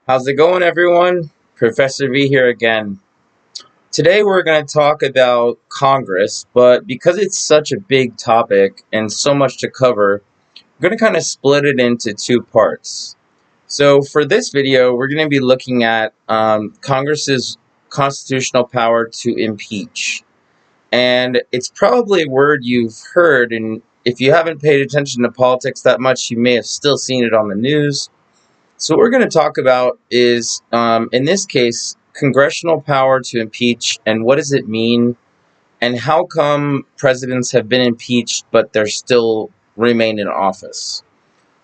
How's it going, everyone? Professor V here again. Today we're going to talk about Congress, but because it's such a big topic and so much to cover, we're going to kind of split it into two parts. So for this video, we're going to be looking at Congress's constitutional power to impeach. And it's probably a word you've heard, and if you haven't paid attention to politics that much, you may have still seen it on the news. So what we're going to talk about is, in this case, congressional power to impeach, and what does it mean, and how come presidents have been impeached but they're still remain in office.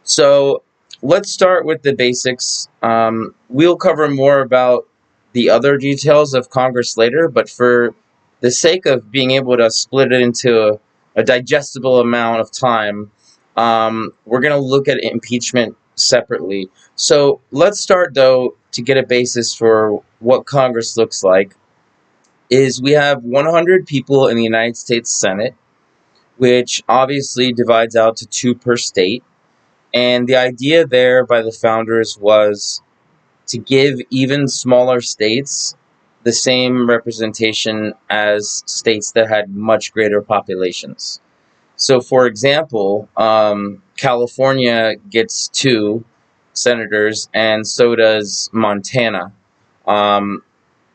So let's start with the basics. We'll cover more about the other details of Congress later, but for the sake of being able to split it into a digestible amount of time, we're going to look at impeachment separately. So let's start, though, to get a basis for what Congress looks like, is we have 100 people in the United States Senate, which obviously divides out to two per state. And the idea there by the founders was to give even smaller states the same representation as states that had much greater populations. So, for example, California gets 2 senators, and so does Montana. Um,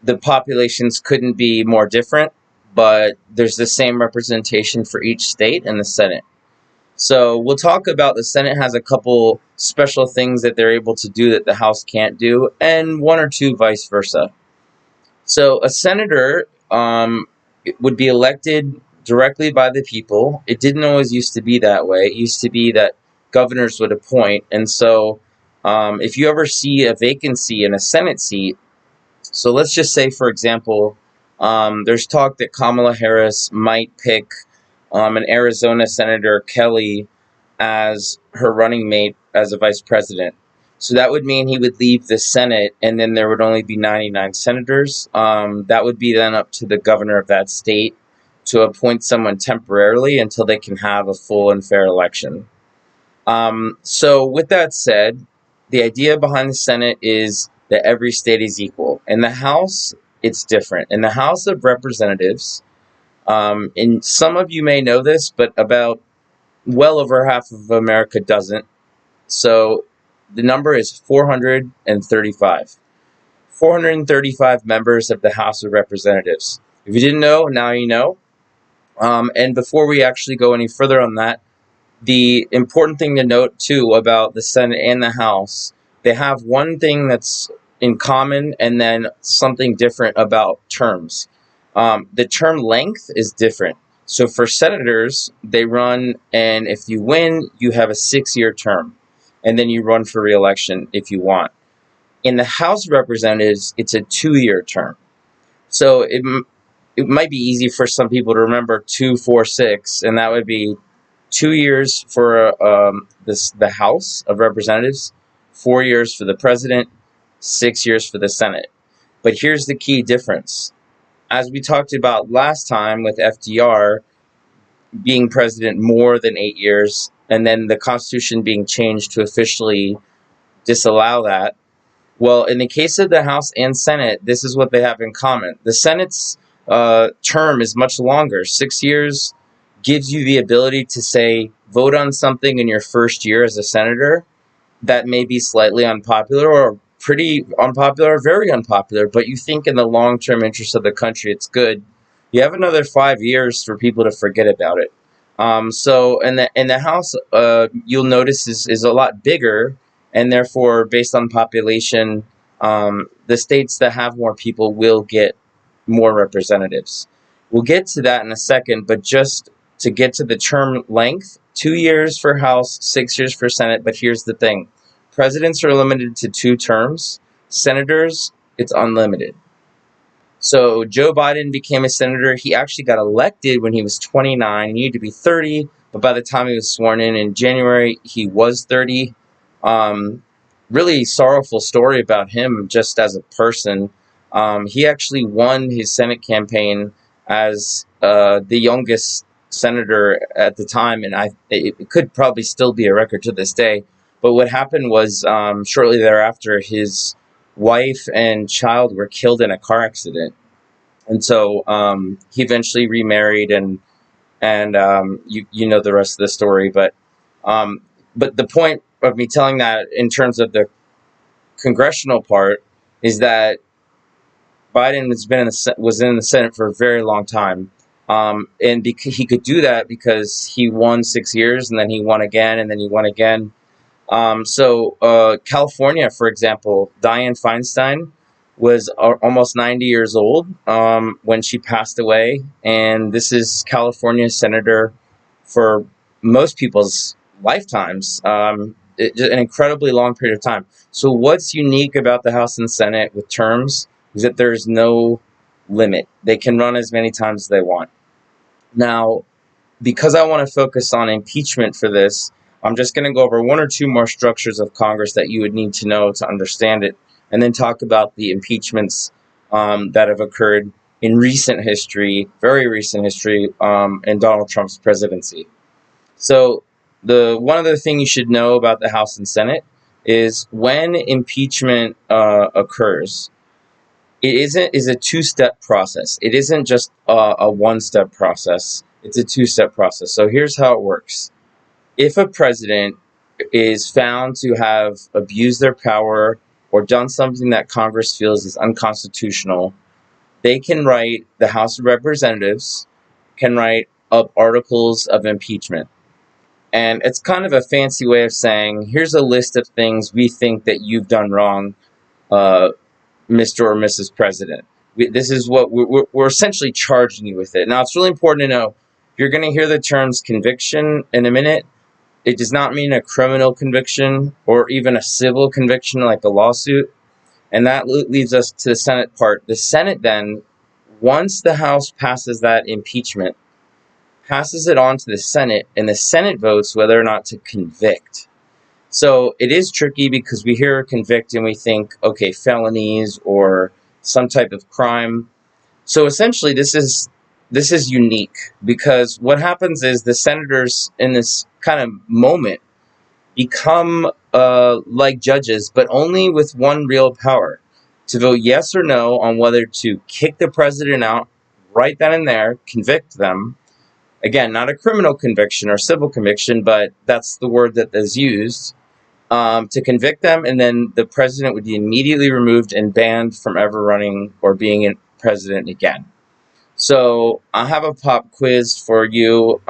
the populations couldn't be more different, but there's the same representation for each state in the Senate. So we'll talk about the Senate has a couple special things that they're able to do that the House can't do, and one or two vice versa. So a senator would be elected directly by the people. It didn't always used to be that way. It used to be that governors would appoint. And so if you ever see a vacancy in a Senate seat, so let's just say, for example, there's talk that Kamala Harris might pick an Arizona Senator Kelly as her running mate as a vice president. So that would mean he would leave the Senate, and then there would only be 99 senators. That would be then up to the governor of that state to appoint someone temporarily until they can have a full and fair election. So with that said, the idea behind the Senate is that every state is equal. In the House, it's different. In the House of Representatives, and some of you may know this, but about well over half of America doesn't. So the number is 435. 435 members of the House of Representatives. If you didn't know, now you know. And before we actually go any further on that, the important thing to note, too, about the Senate and the House, they have one thing that's in common and then something different about terms. The term length is different. So for senators, they run, and if you win, you have a 6-year term, and then you run for re-election if you want. In the House of Representatives, it's a 2-year term. So it might be easy for some people to remember 2, 4, 6, and that would be 2 years for the House of Representatives, 4 years for the president, 6 years for the Senate. But here's the key difference. As we talked about last time with FDR being president more than 8 years, and then the Constitution being changed to officially disallow that. Well, in the case of the House and Senate, this is what they have in common. The Senate's term is much longer. 6 years gives you the ability to, say, vote on something in your first year as a senator that may be slightly unpopular or pretty unpopular or very unpopular, but you think in the long-term interest of the country it's good. You have another 5 years for people to forget about it. So in the House, you'll notice is a lot bigger, and therefore, based on population, the states that have more people will get more representatives. We'll get to that in a second, but just to get to the term length, 2 years for House, 6 years for Senate, but here's the thing. Presidents are limited to 2 terms. Senators, it's unlimited. So Joe Biden became a senator. He actually got elected when he was 29. He needed to be 30, but by the time he was sworn in January, he was 30. Really sorrowful story about him just as a person. He actually won his Senate campaign as the youngest senator at the time, and it could probably still be a record to this day. But what happened was shortly thereafter, his wife and child were killed in a car accident. And so he eventually remarried, and you know the rest of the story. Um, but the point of me telling that in terms of the congressional part is that Biden has been was in the Senate for a very long time, and he could do that because he won 6 years, and then he won again, and then he won again. California, for example, Dianne Feinstein was almost 90 years old when she passed away, and this is California's senator for most people's lifetimes. An incredibly long period of time. So what's unique about the House and Senate with terms is that there's no limit. They can run as many times as they want. Now, because I want to focus on impeachment for this, I'm just going to go over one or two more structures of Congress that you would need to know to understand it, and then talk about the impeachments that have occurred in recent history, very recent history, in Donald Trump's presidency. So, the one other thing you should know about the House and Senate is when impeachment occurs, is a two-step process. It isn't just a one-step process. It's a two-step process. So here's how it works. If a president is found to have abused their power or done something that Congress feels is unconstitutional, they can write, the House of Representatives can write up articles of impeachment. And it's kind of a fancy way of saying, here's a list of things we think that you've done wrong, uh, Mr. or Mrs. President. This is what we're essentially charging you with it. Now, it's really important to know, you're going to hear the terms conviction in a minute. It does not mean a criminal conviction or even a civil conviction like a lawsuit. And that leads us to the Senate part. The Senate then, once the House passes that impeachment, passes it on to the Senate, and the Senate votes whether or not to convict. So it is tricky because we hear convict and we think, okay, felonies or some type of crime. So essentially, this is unique because what happens is the senators in this kind of moment become like judges, but only with one real power: to vote yes or no on whether to kick the president out right then and there, convict them. Again, not a criminal conviction or civil conviction, but that's the word that is used, to convict them, and then the president would be immediately removed and banned from ever running or being a president again. So I have a pop quiz for you.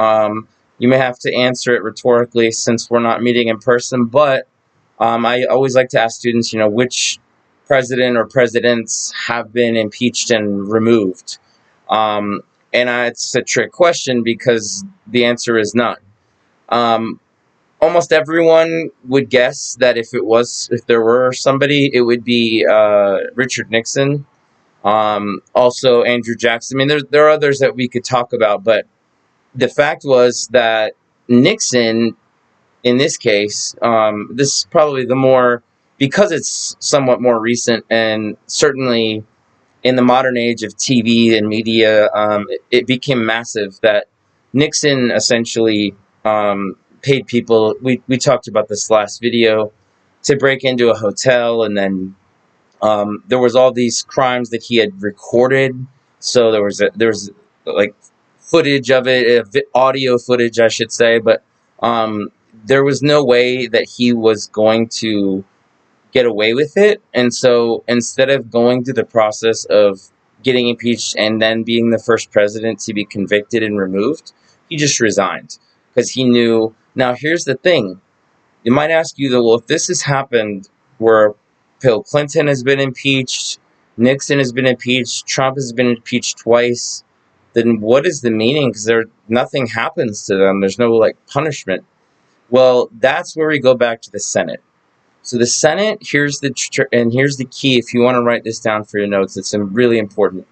You may have to answer it rhetorically since we're not meeting in person, but I always like to ask students, which president or presidents have been impeached and removed. Um, it's a trick question because the answer is none. Um, Almost everyone would guess that if there were somebody, it would be Richard Nixon. Also Andrew Jackson. I mean, there are others that we could talk about, but the fact was that Nixon, in this case, this is probably the more, because it's somewhat more recent, and certainly in the modern age of TV and media, it became massive that Nixon essentially paid people. We talked about this last video, to break into a hotel, and then there was all these crimes that he had recorded. So there was like footage of it, audio footage, I should say, but there was no way that he was going to get away with it. And so instead of going through the process of getting impeached and then being the first president to be convicted and removed, he just resigned because he knew. Now, here's the thing. You might ask you, though, well, if this has happened where Bill Clinton has been impeached, Nixon has been impeached, Trump has been impeached twice, then what is the meaning? Because nothing happens to them. There's no punishment. Well, that's where we go back to the Senate. So the Senate, here's the key. If you want to write this down for your notes, it's really important.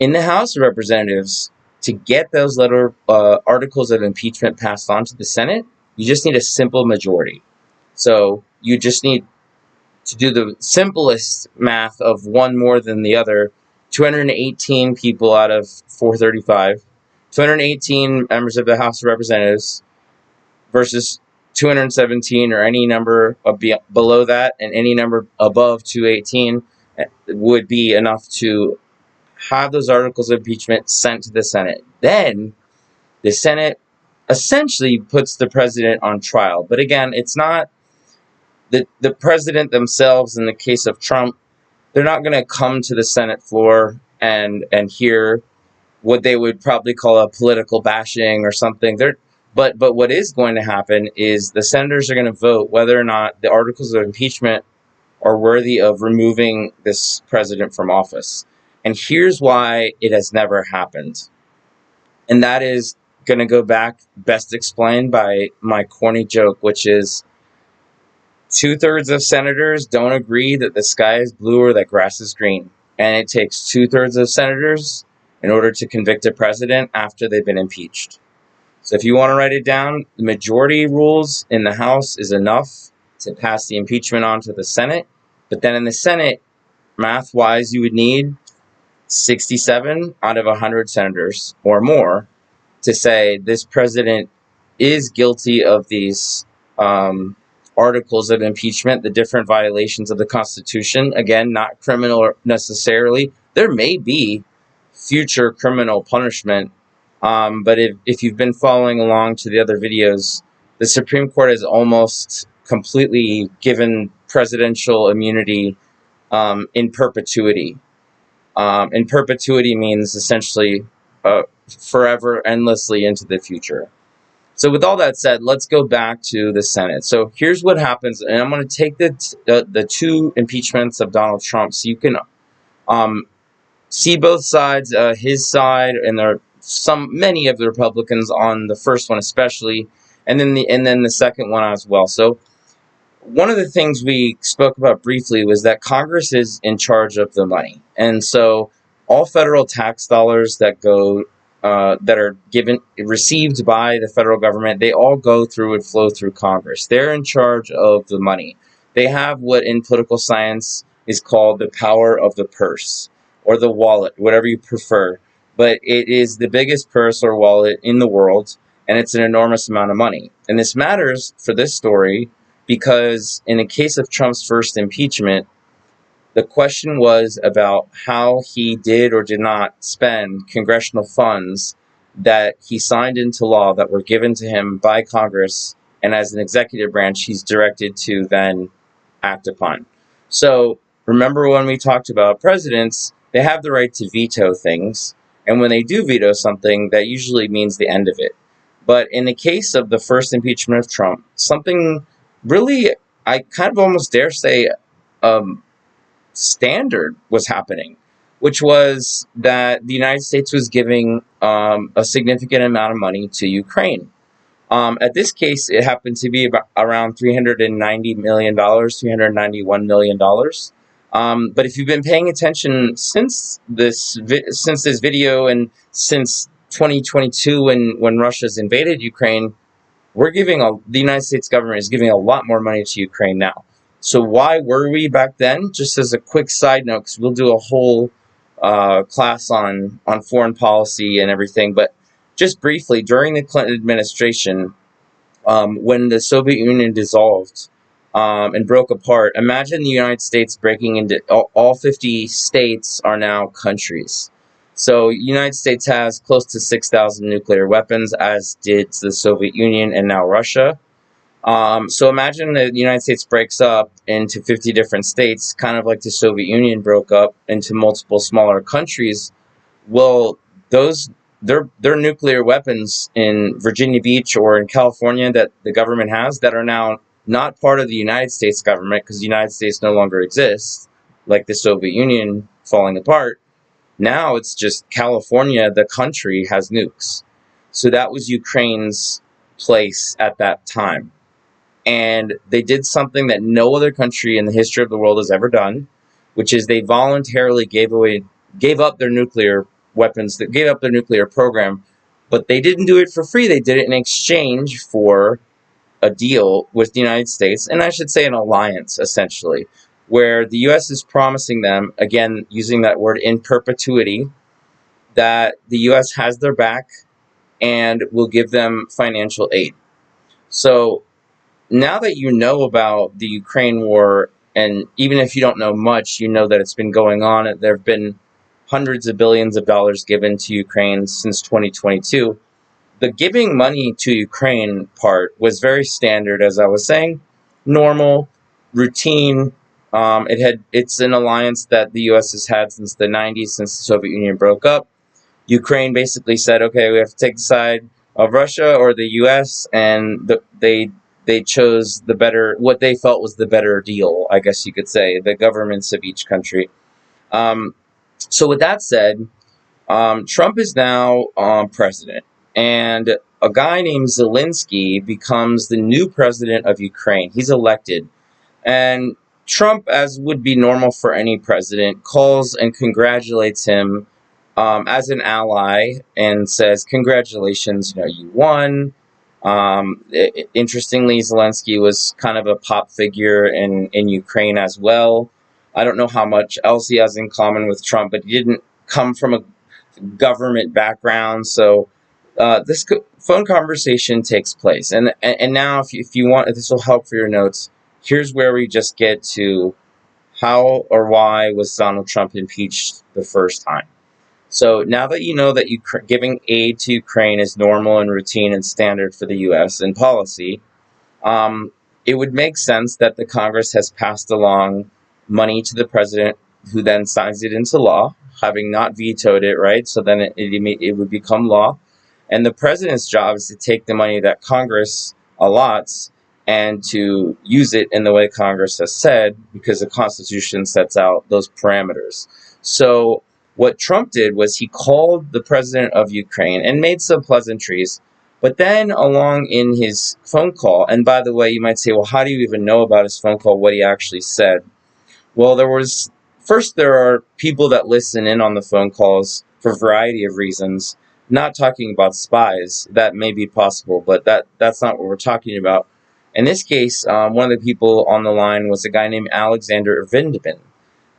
In the House of Representatives, to get those articles of impeachment passed on to the Senate, you just need a simple majority. So you just need to do the simplest math of one more than the other. 218 people out of 435, 218 members of the House of Representatives versus 217 or any number below that, and any number above 218 would be enough to have those articles of impeachment sent to the Senate. Then the Senate essentially puts the president on trial. But again, it's not the president themselves. In the case of Trump, they're not going to come to the Senate floor and hear what they would probably call a political bashing or something. But what is going to happen is the senators are going to vote whether or not the articles of impeachment are worthy of removing this president from office. And here's why it has never happened. And that is going to go back, best explained by my corny joke, which is 2/3 of senators don't agree that the sky is blue or that grass is green. And it takes 2/3 of senators in order to convict a president after they've been impeached. So if you want to write it down, the majority rules in the House is enough to pass the impeachment on to the Senate. But then in the Senate, math-wise, you would need 67 out of 100 senators or more to say this president is guilty of these articles of impeachment, the different violations of the Constitution. Again, not criminal necessarily. There may be future criminal punishment, but if you've been following along to the other videos, the Supreme Court has almost completely given presidential immunity in perpetuity. In perpetuity means essentially forever, endlessly into the future. So with all that said, let's go back to the Senate. So here's what happens, and I'm going to take the two impeachments of Donald Trump so you can see both sides, his side, and there are many of the Republicans on the first one especially, and then the second one as well. So one of the things we spoke about briefly was that Congress is in charge of the money, and so all federal tax dollars that go that are received by the federal government, they all go through and flow through Congress. They're in charge of the money. They have what in political science is called the power of the purse or the wallet, whatever you prefer. But it is the biggest purse or wallet in the world, and it's an enormous amount of money. And this matters for this story because in the case of Trump's first impeachment, the question was about how he did or did not spend congressional funds that he signed into law that were given to him by Congress, and as an executive branch, he's directed to then act upon. So remember when we talked about presidents, they have the right to veto things, and when they do veto something, that usually means the end of it. But in the case of the first impeachment of Trump, something really, I kind of almost dare say, standard was happening, which was that the United States was giving a significant amount of money to Ukraine. At this case, it happened to be about around $390 million, $391 million. But if you've been paying attention since this video and since 2022 when Russia's invaded Ukraine, the United States government is giving a lot more money to Ukraine now. So why were we back then? Just as a quick side note, because we'll do a whole class on foreign policy and everything, but just briefly, during the Clinton administration, when the Soviet Union dissolved and broke apart, imagine the United States breaking into all 50 states are now countries. So the United States has close to 6,000 nuclear weapons, as did the Soviet Union and now Russia. So imagine that the United States breaks up into 50 different states, kind of like the Soviet Union broke up into multiple smaller countries. Well, their nuclear weapons in Virginia Beach or in California that the government has that are now not part of the United States government because the United States no longer exists, like the Soviet Union falling apart. Now it's just California, the country, has nukes. So that was Ukraine's place at that time. And they did something that no other country in the history of the world has ever done, which is they voluntarily gave up their nuclear weapons, that gave up their nuclear program, but they didn't do it for free. They did it in exchange for a deal with the United States, and I should say an alliance, essentially, where the U.S. is promising them, again, using that word in perpetuity, that the U.S. has their back and will give them financial aid. So now that you know about the Ukraine war, and even if you don't know much, you know that it's been going on. There have been hundreds of billions of dollars given to Ukraine since 2022. The giving money to Ukraine part was very standard, as I was saying, normal, routine. It's an alliance that the U.S. has had since the 90s, since the Soviet Union broke up. Ukraine basically said, okay, we have to take the side of Russia or the U.S., and they chose the better, what they felt was the better deal, I guess you could say, the governments of each country. Um, so with that said, Trump is now president, and a guy named Zelensky becomes the new president of Ukraine. He's elected, and Trump, as would be normal for any president, calls and congratulates him as an ally and says, "Congratulations, you won." Interestingly, Zelensky was kind of a pop figure in Ukraine as well. I don't know how much else he has in common with Trump, but he didn't come from a government background. So this phone conversation takes place, and now if you want, if this will help for your notes. Here's where we just get to how or why was Donald Trump impeached the first time. So now that you know that giving aid to Ukraine is normal and routine and standard for the U.S. in policy, um, it would make sense that the Congress has passed along money to the president, who then signs it into law, having not vetoed it, right? So then it would become law. And the president's job is to take the money that Congress allots and to use it in the way Congress has said, because the Constitution sets out those parameters. So what Trump did was he called the president of Ukraine and made some pleasantries, but then along in his phone call, and by the way, you might say, well, how do you even know about his phone call, what he actually said? Well, there are people that listen in on the phone calls for a variety of reasons, not talking about spies. That may be possible, but that's not what we're talking about. In this case, one of the people on the line was a guy named Alexander Vindman.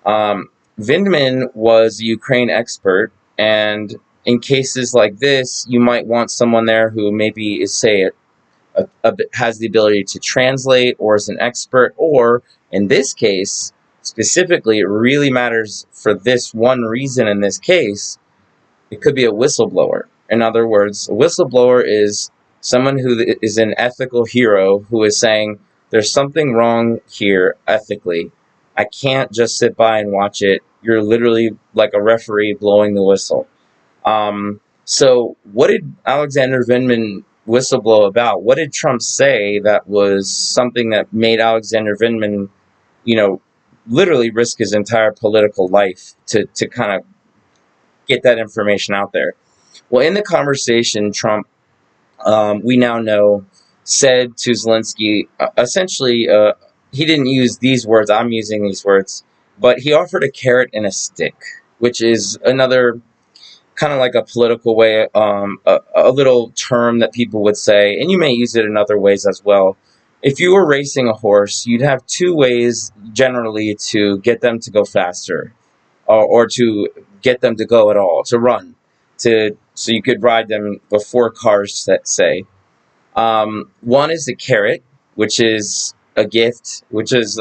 Um, Vindman was a Ukraine expert, and in cases like this, you might want someone there who maybe is, say, has the ability to translate or is an expert, or in this case, specifically, it really matters for this one reason in this case, it could be a whistleblower. In other words, a whistleblower is someone who is an ethical hero who is saying, there's something wrong here ethically. I can't just sit by and watch it. You're literally like a referee blowing the whistle. So what did Alexander Vindman whistleblow about? What did Trump say that was something that made Alexander Vindman, you know, literally risk his entire political life to kind of get that information out there? Well, in the conversation, Trump, we now know, said to Zelensky, essentially, he didn't use these words, I'm using these words, but he offered a carrot and a stick, which is another kind of like a political way, a little term that people would say, and you may use it in other ways as well. If you were racing a horse, you'd have two ways generally to get them to go faster, or to get them to go at all, to run, so you could ride them before cars, say. One is a carrot, which is a gift, which is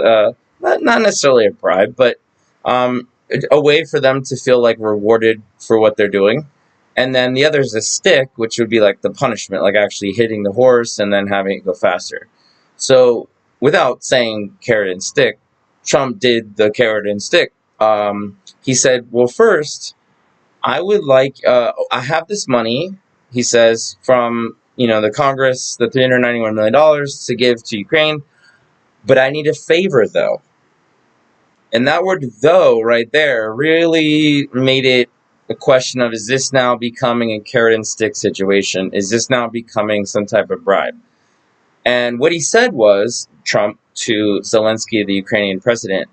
not necessarily a bribe, but a way for them to feel like rewarded for what they're doing. And then the other is a stick, which would be like the punishment, like actually hitting the horse and then having it go faster. So without saying carrot and stick, Trump did the carrot and stick. He said, well, first, I have this money, he says, from the Congress, the $391 million to give to Ukraine, but I need a favor, though. And that word "though" right there really made it a question of, is this now becoming a carrot and stick situation? Is this now becoming some type of bribe? And what he said was, Trump to Zelensky, the Ukrainian president,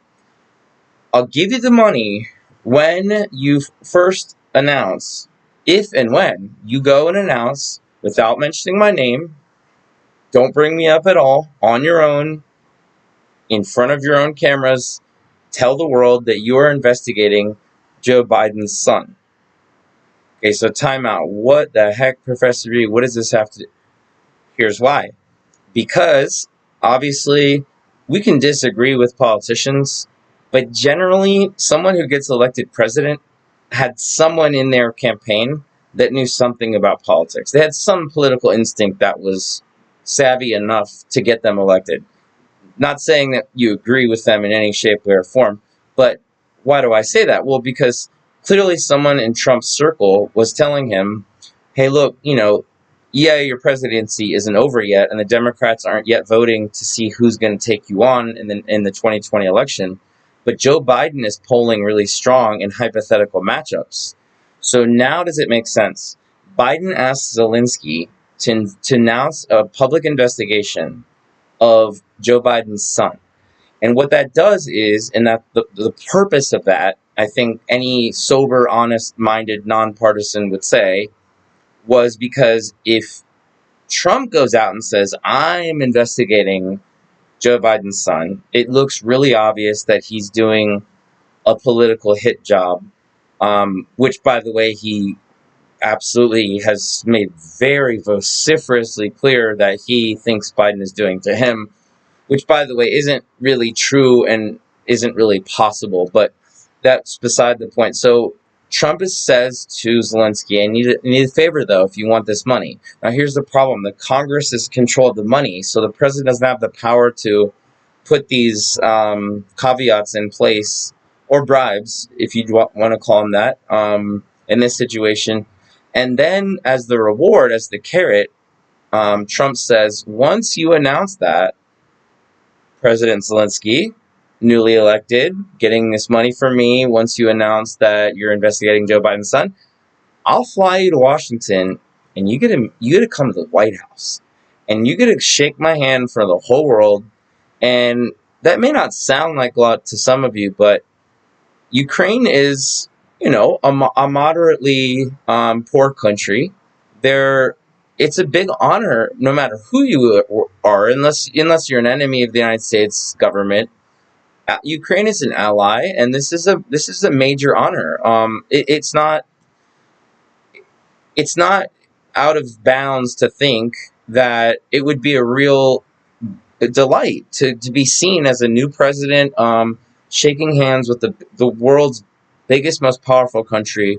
I'll give you the money when you first announce, if and when you go and announce, without mentioning my name, don't bring me up at all, on your own, in front of your own cameras, tell the world that you are investigating Joe Biden's son. Okay, so time out. What the heck, Professor V? What does this have to do? Here's why. Because Obviously, we can disagree with politicians, but generally, someone who gets elected president had someone in their campaign that knew something about politics. They had some political instinct that was savvy enough to get them elected. Not saying that you agree with them in any shape, way, or form, but why do I say that? Well, because clearly someone in Trump's circle was telling him, hey, look, yeah, your presidency isn't over yet, and the Democrats aren't yet voting to see who's going to take you on in the 2020 election. But Joe Biden is polling really strong in hypothetical matchups. So now does it make sense? Biden asked Zelensky to announce a public investigation of Joe Biden's son. And what that does is, and that the purpose of that, I think any sober, honest minded, nonpartisan would say, was because if Trump goes out and says, I'm investigating Joe Biden's son, it looks really obvious that he's doing a political hit job, which, by the way, he absolutely has made very vociferously clear that he thinks Biden is doing to him, which, by the way, isn't really true and isn't really possible, but that's beside the point. So Trump says to Zelensky, I need a favor, though, if you want this money. Now, here's the problem. The Congress has controlled the money, so the president doesn't have the power to put these caveats in place, or bribes, if you want to call them that, in this situation. And then, as the reward, as the carrot, Trump says, once you announce that, President Zelensky, newly elected, getting this money from me, once you announce that you're investigating Joe Biden's son, I'll fly you to Washington, and you get to come to the White House, and you get to shake my hand in front of the whole world. And that may not sound like a lot to some of you, but Ukraine is, a moderately poor country. It's a big honor, no matter who you are, unless you're an enemy of the United States government. Ukraine is an ally, and this is a major honor. It's not out of bounds to think that it would be a real delight to be seen as a new president, shaking hands with the world's biggest, most powerful country.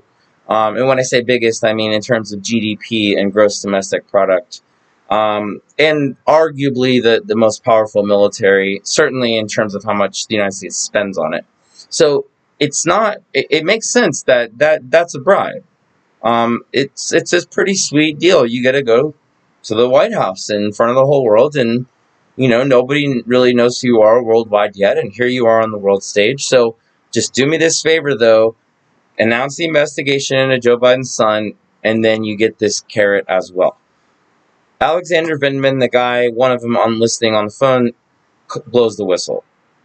And when I say biggest, I mean in terms of GDP and gross domestic product. And arguably the most powerful military, certainly in terms of how much the United States spends on it. So it makes sense that's a bribe. It's a pretty sweet deal. You get to go to the White House in front of the whole world, and nobody really knows who you are worldwide yet, and here you are on the world stage. So just do me this favor, though. Announce the investigation into Joe Biden's son, and then you get this carrot as well. Alexander Vindman, the guy, one of them listening on the phone, blows the whistle.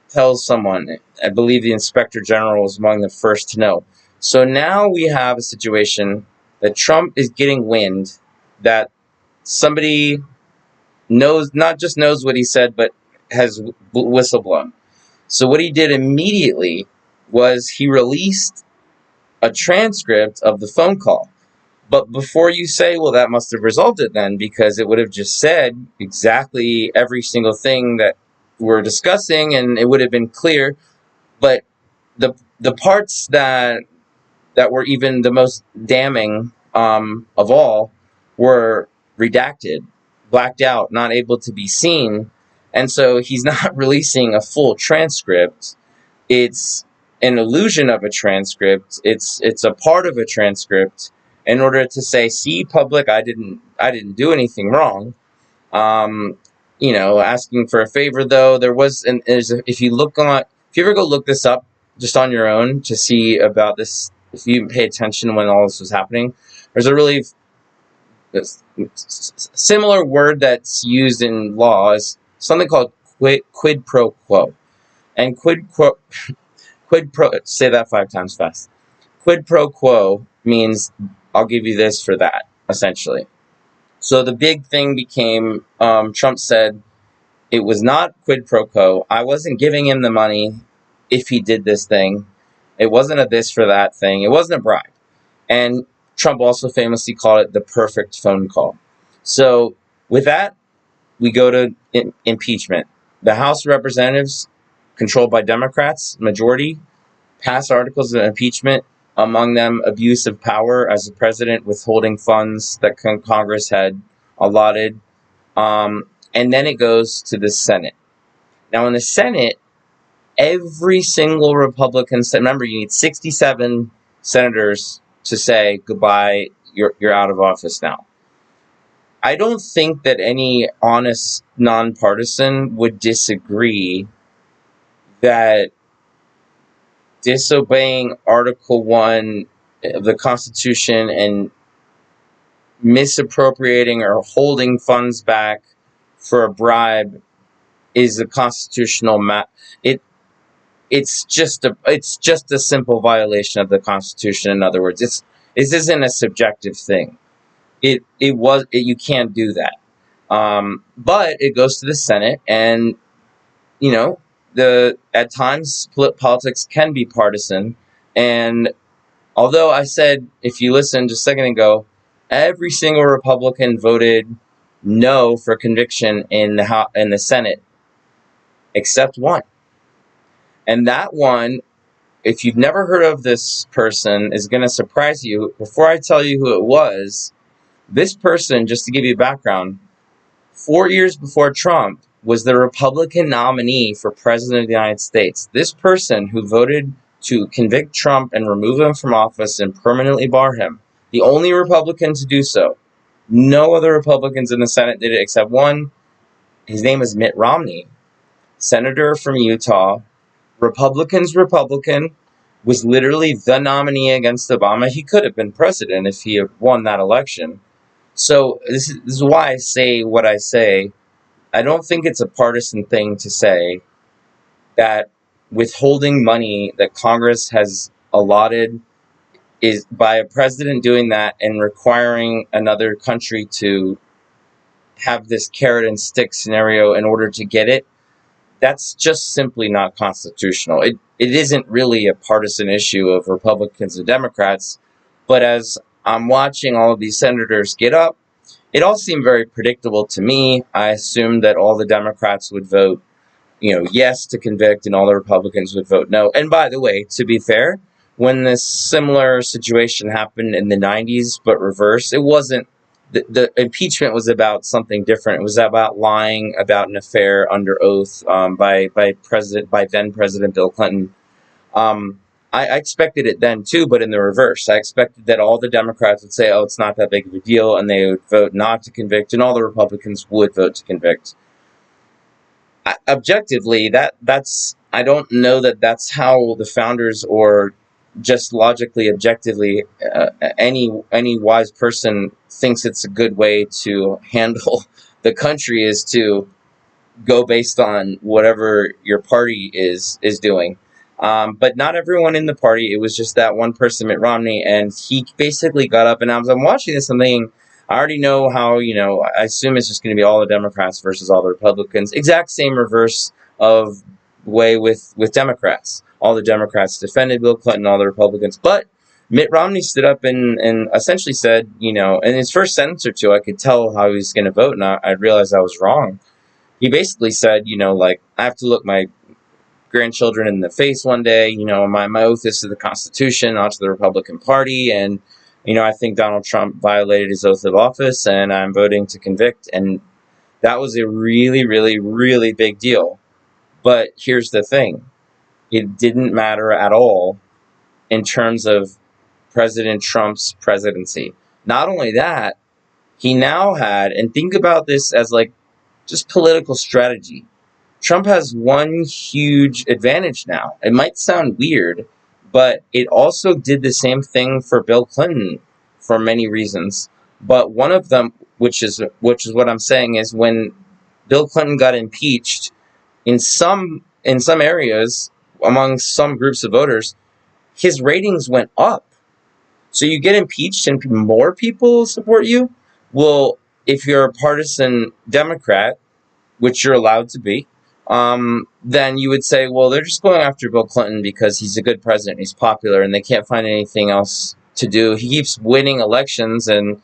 Tells someone, I believe the Inspector General was among the first to know. So now we have a situation that Trump is getting wind that somebody not just knows what he said, but has whistleblown. So what he did immediately was he released a transcript of the phone call. But before you say, well, that must have resulted then, because it would have just said exactly every single thing that we're discussing, and it would have been clear. But the parts that were even the most damning of all were redacted, blacked out, not able to be seen. And so he's not releasing a full transcript. It's an illusion of a transcript. It's a part of a transcript in order to say, see, public, I didn't do anything wrong. Asking for a favor, though, if you ever go look this up just on your own to see about this, if you pay attention when all this was happening, there's a really similar word that's used in law is something called quid pro quo. And quid pro, say that 5 times fast. Quid pro quo means I'll give you this for that, essentially. So the big thing became, Trump said it was not quid pro quo. I wasn't giving him the money if he did this thing. It wasn't a this for that thing. It wasn't a bribe. And Trump also famously called it the perfect phone call. So with that, we go to impeachment. The House of Representatives, controlled by Democrats, majority, passed articles of impeachment, among them abuse of power as the president withholding funds that Congress had allotted. And then it goes to the Senate. Now, in the Senate, every single Republican, remember, you need 67 senators to say goodbye, you're out of office now. I don't think that any honest nonpartisan would disagree that disobeying Article 1 of the Constitution and misappropriating or holding funds back for a bribe is a constitutional it's just a simple violation of the Constitution. In other words, this isn't a subjective thing. You can't do that. But it goes to the Senate, and at times politics can be partisan. And although I said, if you listen just a second ago, every single Republican voted no for conviction in the Senate, except one. And that one, if you've never heard of this person, is going to surprise you. Before I tell you who it was, this person, just to give you background, 4 years before Trump, was the Republican nominee for President of the United States. This person who voted to convict Trump and remove him from office and permanently bar him, the only Republican to do so. No other Republicans in the Senate did it except one. His name is Mitt Romney, senator from Utah. Republican, was literally the nominee against Obama. He could have been president if he had won that election. So this is why I say what I say. I don't think it's a partisan thing to say that withholding money that Congress has allotted is by a president doing that and requiring another country to have this carrot and stick scenario in order to get it. That's just simply not constitutional. It isn't really a partisan issue of Republicans and Democrats, but as I'm watching all of these senators get up, it all seemed very predictable to me. I assumed that all the Democrats would vote, yes to convict, and all the Republicans would vote no. And by the way, to be fair, when this similar situation happened in the 90s, but reversed, it wasn't. The impeachment was about something different. It was about lying about an affair under oath by then President Bill Clinton. I expected it then too, but in the reverse. I expected that all the Democrats would say, "Oh, it's not that big of a deal," and they would vote not to convict, and all the Republicans would vote to convict. Objectively, I don't know that that's how the founders, or just logically, objectively, any wise person thinks it's a good way to handle the country, is to go based on whatever your party is doing. But not everyone in the party. It was just that one person, Mitt Romney, and he basically got up. And as I'm watching this, I'm thinking, I already know how, I assume it's just going to be all the Democrats versus all the Republicans. Exact same reverse of way with Democrats. All the Democrats defended Bill Clinton, all the Republicans. But Mitt Romney stood up and essentially said, in his first sentence or two, I could tell how he was going to vote, and I realized I was wrong. He basically said, I have to look my grandchildren in the face one day. My oath is to the Constitution, not to the Republican Party, and I think Donald Trump violated his oath of office, and I'm voting to convict. And that was a really, really, really big deal. But here's the thing. It didn't matter at all in terms of President Trump's presidency. Not only that, he now had, and think about this as just political strategy. Trump has one huge advantage now. It might sound weird, but it also did the same thing for Bill Clinton for many reasons. But one of them, which is what I'm saying, is when Bill Clinton got impeached, in some areas, among some groups of voters, his ratings went up. So you get impeached and more people support you? Well, if you're a partisan Democrat, which you're allowed to be, then you would say, well, they're just going after Bill Clinton because he's a good president, he's popular, and they can't find anything else to do. He keeps winning elections, and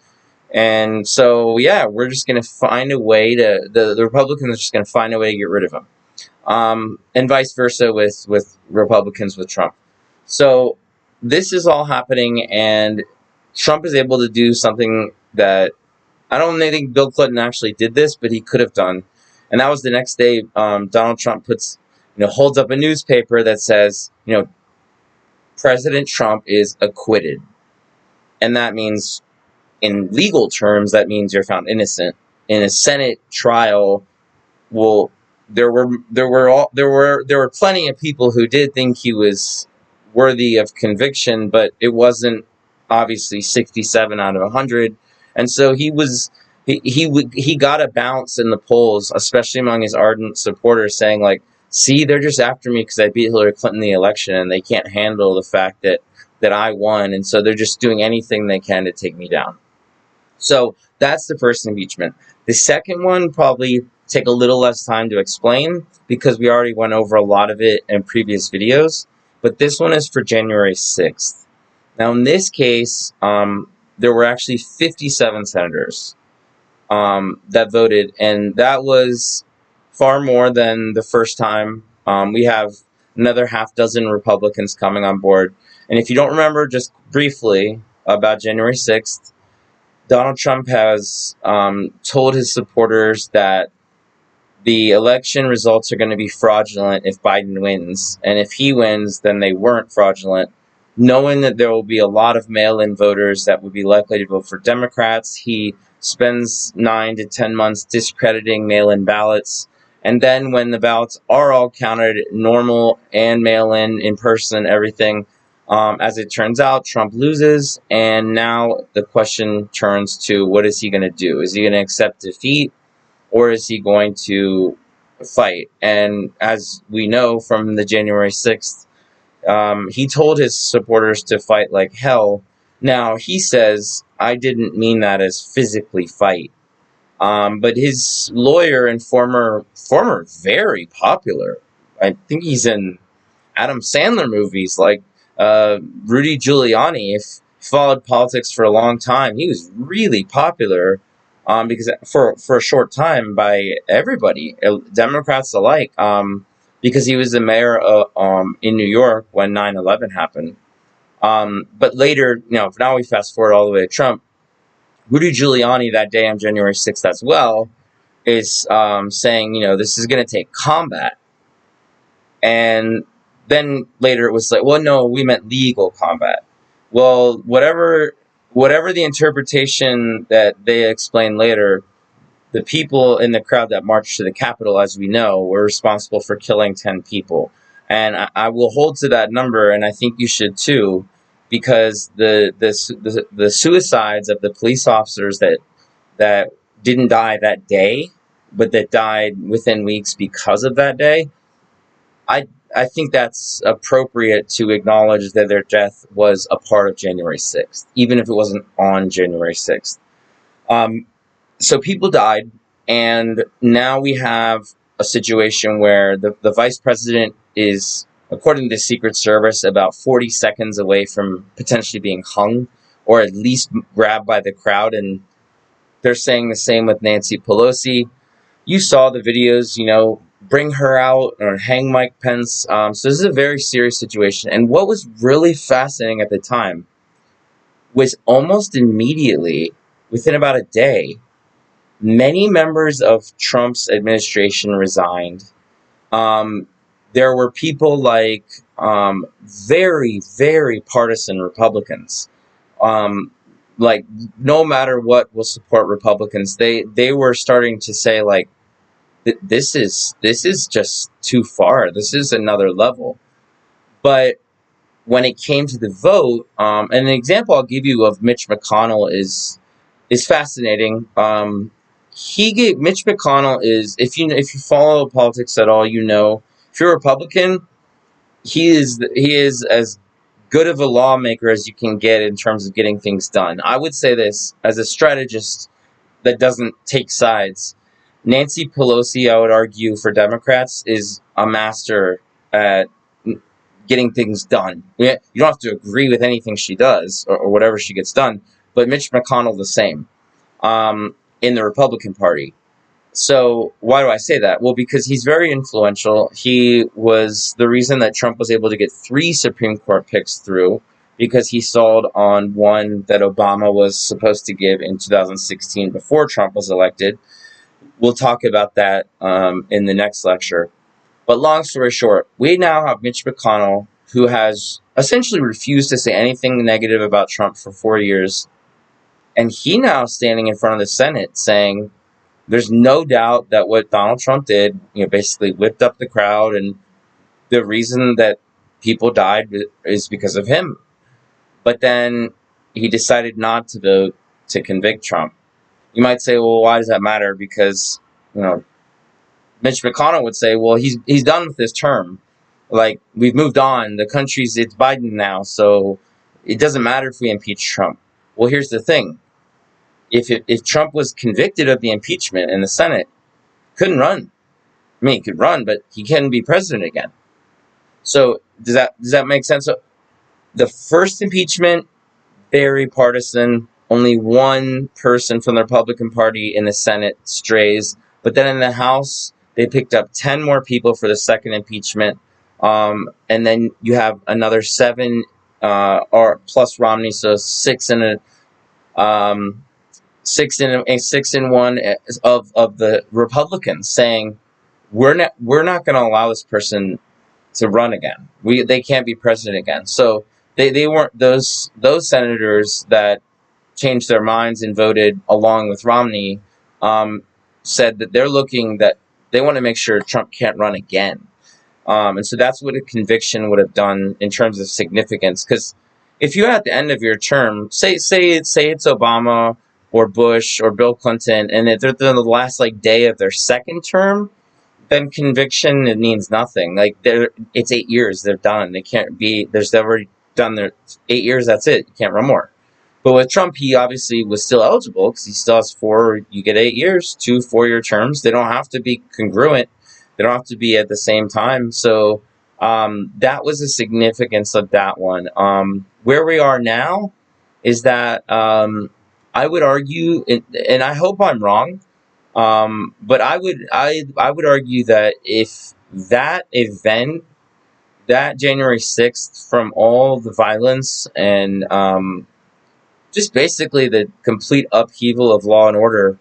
And so, yeah, we're just going to find a way the Republicans are just going to find a way to get rid of him. And vice versa with Republicans with Trump. So this is all happening, and Trump is able to do something that I don't think Bill Clinton actually did this, but he could have done. And that was the next day, Donald Trump holds up a newspaper that says, President Trump is acquitted. And that means, in legal terms, that means you're found innocent. In a Senate trial, well, there were plenty of people who did think he was worthy of conviction, but it wasn't obviously 67 out of 100, and so he got a bounce in the polls, especially among his ardent supporters, saying like, "See, they're just after me because I beat Hillary Clinton in the election, and they can't handle the fact that I won, and so they're just doing anything they can to take me down." So that's the first impeachment. The second one probably take a little less time to explain because we already went over a lot of it in previous videos. But this one is for January 6th. Now, in this case, there were actually 57 senators that voted, and that was far more than the first time. We have another half dozen Republicans coming on board. And if you don't remember, just briefly about January 6th, Donald Trump has told his supporters that the election results are going to be fraudulent if Biden wins. And if he wins, then they weren't fraudulent. Knowing that there will be a lot of mail-in voters that would be likely to vote for Democrats, he spends 9 to 10 months discrediting mail-in ballots. And then when the ballots are all counted, normal and mail-in, in person, everything, as it turns out, Trump loses, and now the question turns to, what is he going to do? Is he going to accept defeat, or is he going to fight? And as we know from the January 6th, he told his supporters to fight like hell. Now, he says, I didn't mean that as physically fight. But his lawyer and former very popular, I think he's in Adam Sandler movies like Rudy Giuliani. If he followed politics for a long time, he was really popular because for a short time by everybody, Democrats alike, because he was the mayor in New York when 9/11 happened. But later, now we fast forward all the way to Trump. Rudy Giuliani that day on January 6th as well is saying, this is going to take combat. And then later it was like, well, no, we meant legal combat. Well, whatever the interpretation that they explained later, the people in the crowd that marched to the Capitol, as we know, were responsible for killing 10 people. And I will hold to that number, and I think you should too, because the suicides of the police officers that didn't die that day, but that died within weeks because of that day, I think that's appropriate to acknowledge that their death was a part of January 6th, even if it wasn't on January 6th. So people died, and now we have a situation where the vice president is, according to the Secret Service, about 40 seconds away from potentially being hung, or at least grabbed by the crowd, and they're saying the same with Nancy Pelosi. You saw the videos, bring her out or hang Mike Pence. So this is a very serious situation. And what was really fascinating at the time was almost immediately, within about a day, many members of Trump's administration resigned. There were people like very, very partisan Republicans. Like, no matter what will support Republicans, they were starting to say, like, this is just too far. This is another level. But when it came to the vote, and an example I'll give you of Mitch McConnell is fascinating. Mitch McConnell is, if you follow politics at all, if you're a Republican, he is as good of a lawmaker as you can get in terms of getting things done. I would say this as a strategist that doesn't take sides. Nancy Pelosi, I would argue, for Democrats, is a master at getting things done. You don't have to agree with anything she does or whatever she gets done, but Mitch McConnell the same. in the Republican Party. So why do I say that? Well, because he's very influential. He was the reason that Trump was able to get 3 Supreme Court picks through, because he stalled on one that Obama was supposed to give in 2016 before Trump was elected. We'll talk about that in the next lecture. But long story short, we now have Mitch McConnell, who has essentially refused to say anything negative about Trump for 4 years. And he now standing in front of the Senate saying, there's no doubt that what Donald Trump did, basically whipped up the crowd, and the reason that people died is because of him. But then he decided not to vote to convict Trump. You might say, well, why does that matter? Because, Mitch McConnell would say, well, he's done with his term. Like, we've moved on. It's Biden now, so it doesn't matter if we impeach Trump. Well, here's the thing. If Trump was convicted of the impeachment in the Senate, couldn't run. I mean, he could run, but he couldn't be president again. So does that make sense? So the first impeachment, very partisan. Only one person from the Republican Party in the Senate strays. But then in the House, they picked up 10 more people for the second impeachment. And then you have another 7 or plus Romney, so 6 in a 6 in 1 of the Republicans saying, we're not going to allow this person to run again. They can't be president again. So they weren't those senators that changed their minds and voted along with Romney, said that they want to make sure Trump can't run again. And so that's what a conviction would have done in terms of significance. Because if you're at the end of your term, say it's Obama or Bush or Bill Clinton, and if they're the last day of their second term, then conviction, it means nothing. It's 8 years, they're done. They can't be. They've already done their 8 years. That's it. You can't run more. But with Trump, he obviously was still eligible because he still has 4. You get 8 years, 2 4-year terms. They don't have to be congruent. They don't have to be at the same time. So that was the significance of that one. Where we are now is that I would argue, and I hope I'm wrong, but I would argue that if that event, that January 6th, from all the violence and just basically the complete upheaval of law and order,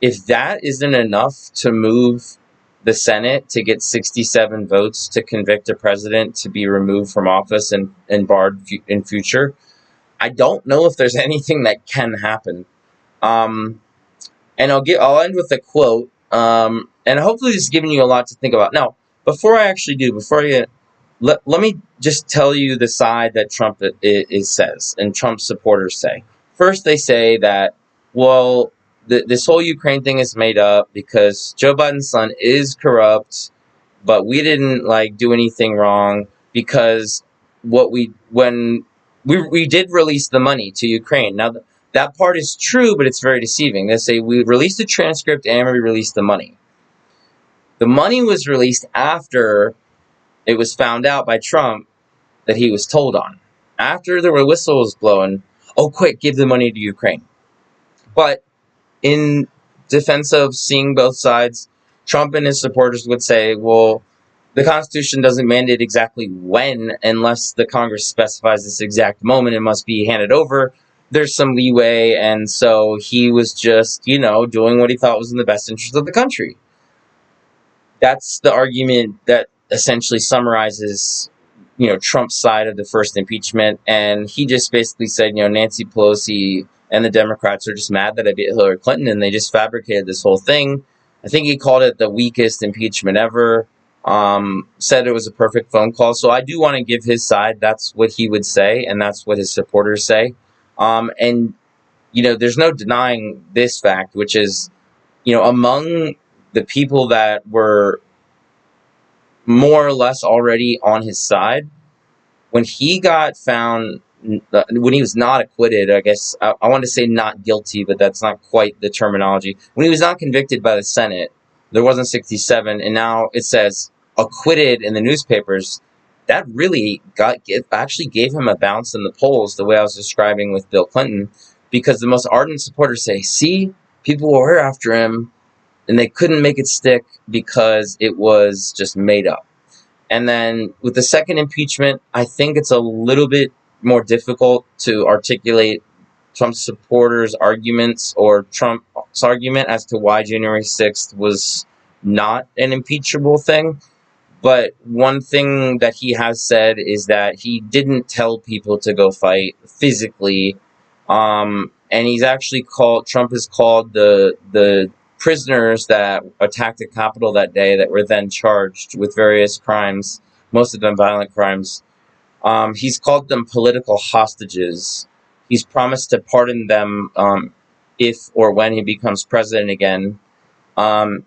if that isn't enough to move the Senate to get 67 votes to convict a president to be removed from office and barred in future, I don't know if there's anything that can happen. And I'll end with a quote, and hopefully this is giving you a lot to think about. Now, let me just tell you the side that Trump says and Trump supporters say. First, they say that, well, this whole Ukraine thing is made up because Joe Biden's son is corrupt, but we didn't do anything wrong because we did release the money to Ukraine. Now, that part is true, but it's very deceiving. They say we released the transcript and we released the money. The money was released after it was found out by Trump that he was told on. After the whistle was blown, oh, quick, give the money to Ukraine. But in defense of seeing both sides, Trump and his supporters would say, well, the Constitution doesn't mandate exactly when, unless the Congress specifies this exact moment, it must be handed over. There's some leeway, and so he was just, doing what he thought was in the best interest of the country. That's the argument that essentially summarizes, Trump's side of the first impeachment, and he just basically said, Nancy Pelosi and the Democrats are just mad that I beat Hillary Clinton, and they just fabricated this whole thing. I think he called it the weakest impeachment ever. Said it was a perfect phone call. So I do want to give his side. That's what he would say, and that's what his supporters say. And there's no denying this fact, which is, among the people that were more or less already on his side, when he got found, when he was not acquitted, I guess I want to say not guilty, but that's not quite the terminology. When he was not convicted by the Senate, there wasn't 67, and now it says acquitted in the newspapers. That really actually gave him a bounce in the polls, the way I was describing with Bill Clinton. because the most ardent supporters say, see, people were after him and they couldn't make it stick because it was just made up. And then with the second impeachment, I think it's a little bit more difficult to articulate Trump's supporters' arguments or Trump's argument as to why January 6th was not an impeachable thing. But one thing that he has said is that he didn't tell people to go fight physically. And he's actually Trump has called the prisoners that attacked the Capitol that day that were then charged with various crimes, most of them violent crimes. He's called them political hostages. He's promised to pardon them if or when he becomes president again.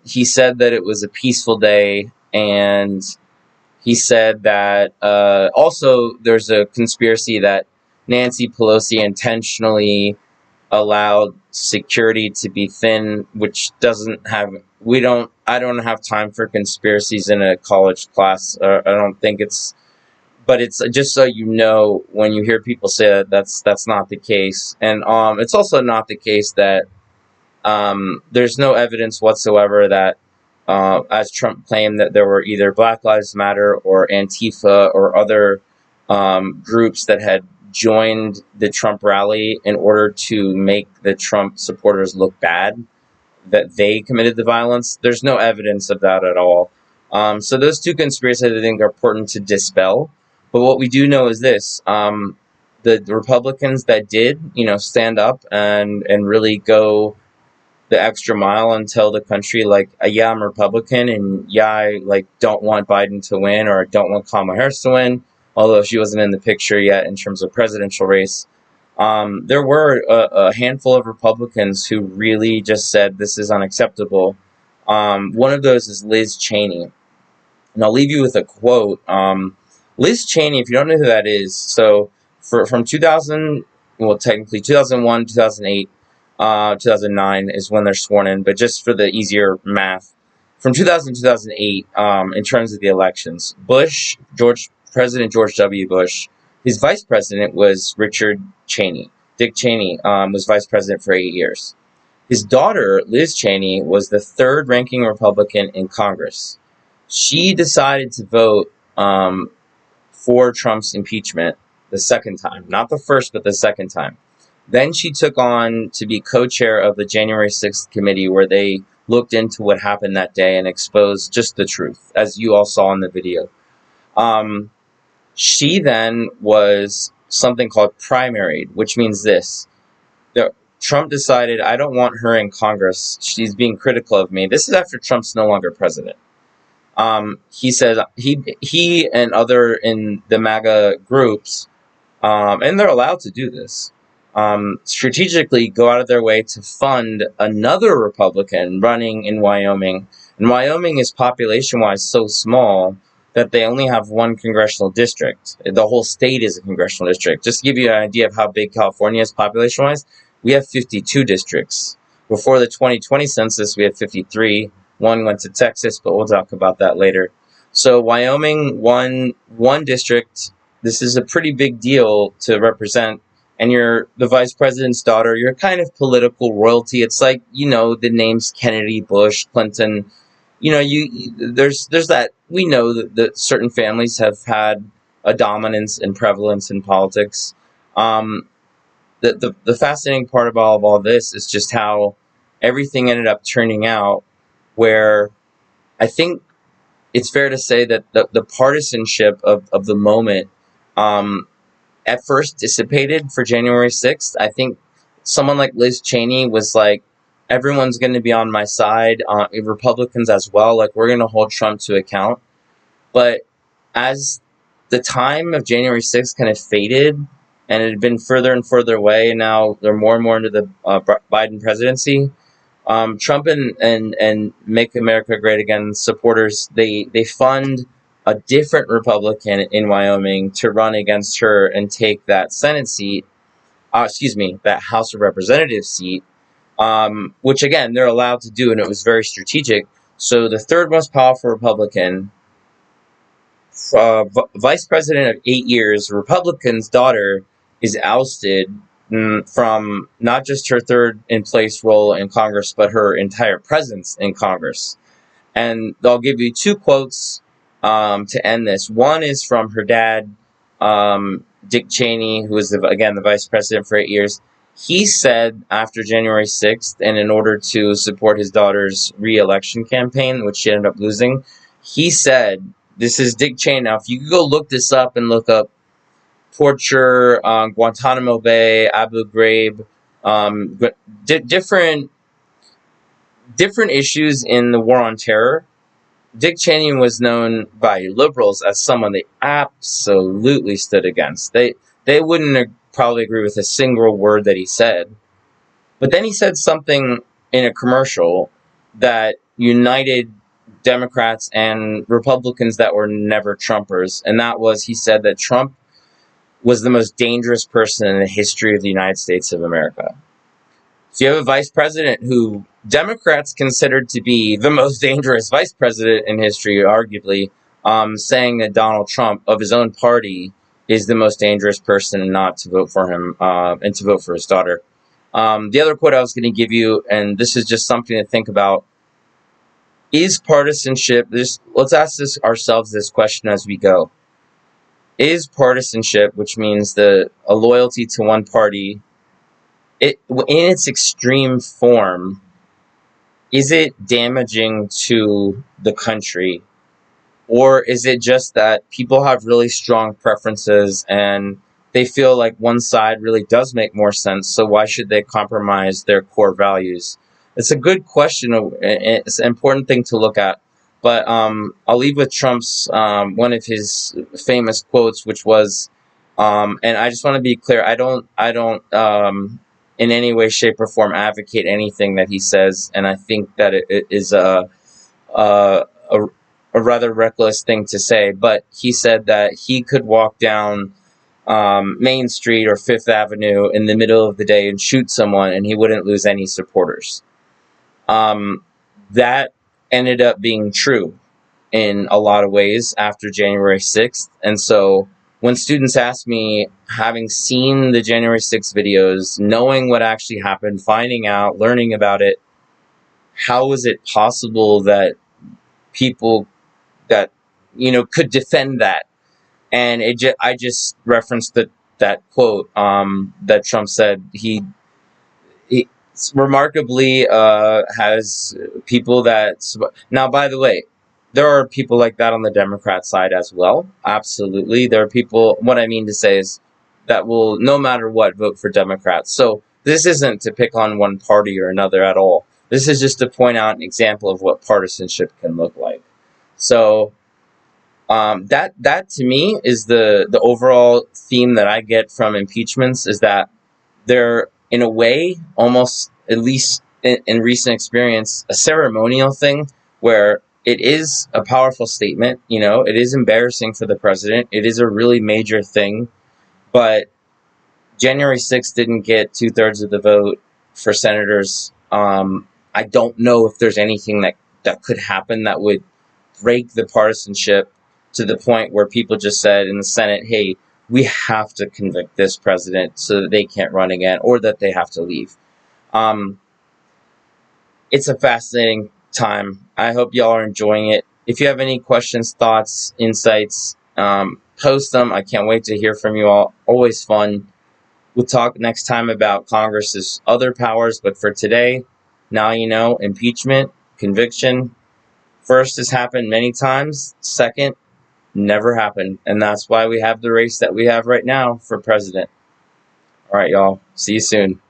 He said that it was a peaceful day, and he said that also there's a conspiracy that Nancy Pelosi intentionally allowed security to be thin, which doesn't have, I don't have time for conspiracies in a college class. I don't think it's, but it's just so you know, when you hear people say that, that's not the case. And it's also not the case that there's no evidence whatsoever that, as Trump claimed, that there were either Black Lives Matter or Antifa or other groups that had joined the Trump rally in order to make the Trump supporters look bad, that they committed the violence. There's no evidence of that at all. So those two conspiracies, I think, are important to dispel. But what we do know is this. The Republicans that did, stand up and really go the extra mile and tell the country, like, yeah, I'm Republican, and yeah, I don't want Biden to win, or I don't want Kamala Harris to win, although she wasn't in the picture yet in terms of presidential race. There were a handful of Republicans who really just said this is unacceptable. One of those is Liz Cheney. And I'll leave you with a quote. Liz Cheney, if you don't know who that is, so from 2000, well, technically 2001, 2008, 2009 is when they're sworn in, but just for the easier math, from 2000 to 2008, in terms of the elections, President George W. Bush, his vice president was Richard Cheney. Dick Cheney was vice president for 8 years. His daughter, Liz Cheney, was the third ranking Republican in Congress. She decided to vote for Trump's impeachment the second time, not the first, but the second time. Then she took on to be co-chair of the January 6th committee, where they looked into what happened that day and exposed just the truth, as you all saw in the video. She then was something called primaried, which means this. Trump decided, I don't want her in Congress. She's being critical of me. This is after Trump's no longer president. He says he and other in the MAGA groups, and they're allowed to do this, strategically go out of their way to fund another Republican running in Wyoming. And Wyoming is population-wise so small that they only have one congressional district. The whole state is a congressional district. Just to give you an idea of how big California is population-wise, we have 52 districts. Before the 2020 census, we had 53. One went to Texas, but we'll talk about that later. So Wyoming, one district. This is a pretty big deal to represent. And you're the vice president's daughter. You're kind of political royalty. It's like, the names Kennedy, Bush, Clinton. There's that. We know that certain families have had a dominance and prevalence in politics. The fascinating part about all this is just how everything ended up turning out, where I think it's fair to say that the partisanship of the moment at first dissipated for January 6th. I think someone like Liz Cheney was like, everyone's going to be on my side, Republicans as well, like, we're going to hold Trump to account. But as the time of January 6th kind of faded, and it had been further and further away, and now they're more and more into the Biden presidency, Trump and Make America Great Again supporters, they fund a different Republican in Wyoming to run against her and take that Senate seat, that House of Representatives seat, which again, they're allowed to do, and it was very strategic. So the third most powerful Republican, vice president of 8 years, Republican's daughter, is ousted from not just her third in place role in Congress, but her entire presence in Congress. And I'll give you two quotes to end this. One is from her dad, Dick Cheney, who was, again, the vice president for 8 years. He said after January 6th, and in order to support his daughter's re-election campaign, which she ended up losing, he said, this is Dick Cheney. Now, if you could go look this up and look up torture, Guantanamo Bay, Abu Ghraib, different issues in the war on terror. Dick Cheney was known by liberals as someone they absolutely stood against. They wouldn't probably agree with a single word that he said. But then he said something in a commercial that united Democrats and Republicans that were never Trumpers. And that was, he said that Trump was the most dangerous person in the history of the United States of America. So you have a vice president who Democrats considered to be the most dangerous vice president in history, arguably, saying that Donald Trump of his own party is the most dangerous person and not to vote for him and to vote for his daughter. The other quote I was going to give you, and this is just something to think about, is partisanship, let's ask ourselves this question as we go. Is partisanship, which means a loyalty to one party, in its extreme form, is it damaging to the country? Or is it just that people have really strong preferences and they feel like one side really does make more sense, so why should they compromise their core values? It's a good question. It's an important thing to look at. But I'll leave with Trump's one of his famous quotes, which was, and I just want to be clear, I don't in any way, shape, or form advocate anything that he says, and I think that it is a rather reckless thing to say. But he said that he could walk down Main Street or Fifth Avenue in the middle of the day and shoot someone, and he wouldn't lose any supporters. That ended up being true in a lot of ways after January 6th. And so when students ask me, having seen the January 6th videos, knowing what actually happened, finding out, learning about it, how is it possible that people that, could defend that? And I just referenced that quote that Trump said. He remarkably has people that... Now, by the way, there are people like that on the Democrat side as well. Absolutely. There are people, what I mean to say is, that will, no matter what, vote for Democrats. So this isn't to pick on one party or another at all. This is just to point out an example of what partisanship can look like. So that to me is the overall theme that I get from impeachments, is that they're, in a way, almost, at least in recent experience, a ceremonial thing where it is a powerful statement. It is embarrassing for the president. It is a really major thing. But January 6th didn't get 2/3 of the vote for senators. I don't know if there's anything that could happen that would break the partisanship to the point where people just said in the Senate, hey, we have to convict this president so that they can't run again, or that they have to leave. It's a fascinating time. I hope y'all are enjoying it. If you have any questions, thoughts, insights, post them. I can't wait to hear from you all. Always fun. We'll talk next time about Congress's other powers, but for today, now you know, impeachment, conviction. First has happened many times. Second, never happened. And that's why we have the race that we have right now for president. All right, y'all. See you soon.